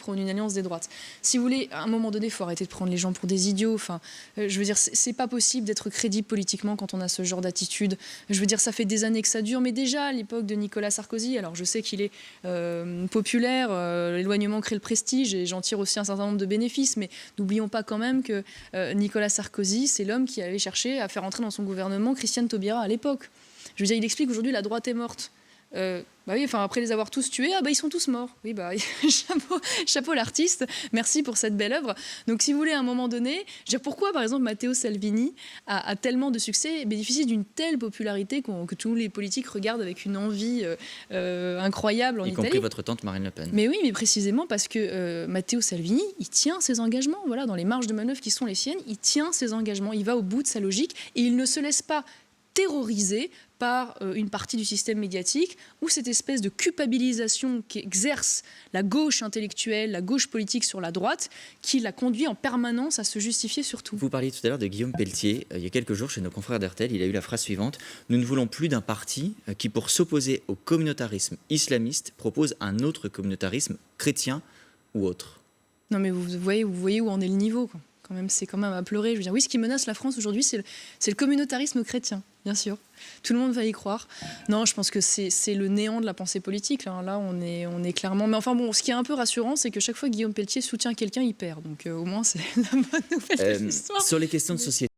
prône une alliance des droites. Si vous voulez, à un moment donné, il faut arrêter de prendre les gens pour des idiots. Enfin, je veux dire, c'est pas possible d'être crédible politiquement quand on a ce genre d'attitude. Je veux dire, ça fait des années que ça dure, mais déjà à l'époque de Nicolas Sarkozy, alors je sais qu'il est populaire, l'éloignement crée le prestige et j'en tire aussi un certain nombre de bénéfices, mais n'oublions pas quand même que Nicolas Sarkozy, c'est l'homme qui avait cherché à faire entrer dans son gouvernement Christiane Taubira à l'époque. Je veux dire, il explique aujourd'hui la droite est morte. Bah oui, enfin, après les avoir tous tués, ils sont tous morts. Oui, bah, chapeau l'artiste, merci pour cette belle œuvre. Donc si vous voulez, à un moment donné, je veux dire, pourquoi par exemple Matteo Salvini a tellement de succès et bénéficie d'une telle popularité que tous les politiques regardent avec une envie incroyable en Italie. Y compris votre tante Marine Le Pen. Mais oui, mais précisément parce que Matteo Salvini, il tient ses engagements, voilà, dans les marges de manœuvre qui sont les siennes, il tient ses engagements, il va au bout de sa logique et il ne se laisse pas terrorisé par une partie du système médiatique ou cette espèce de culpabilisation qu'exerce la gauche intellectuelle, la gauche politique sur la droite, qui la conduit en permanence à se justifier sur tout. Vous parliez tout à l'heure de Guillaume Pelletier. Il y a quelques jours, chez nos confrères d'RTL, il a eu la phrase suivante: nous ne voulons plus d'un parti qui, pour s'opposer au communautarisme islamiste, propose un autre communautarisme chrétien ou autre. Non mais vous voyez où en est le niveau, quoi. C'est quand même à pleurer. Je veux dire, oui, ce qui menace la France aujourd'hui, c'est le communautarisme chrétien, bien sûr. Tout le monde va y croire. Non, je pense que c'est le néant de la pensée politique. Là, on est clairement... Mais enfin bon, ce qui est un peu rassurant, c'est que chaque fois que Guillaume Pelletier soutient quelqu'un, il perd. Donc au moins, c'est la bonne nouvelle de l'histoire. Sur les questions de société,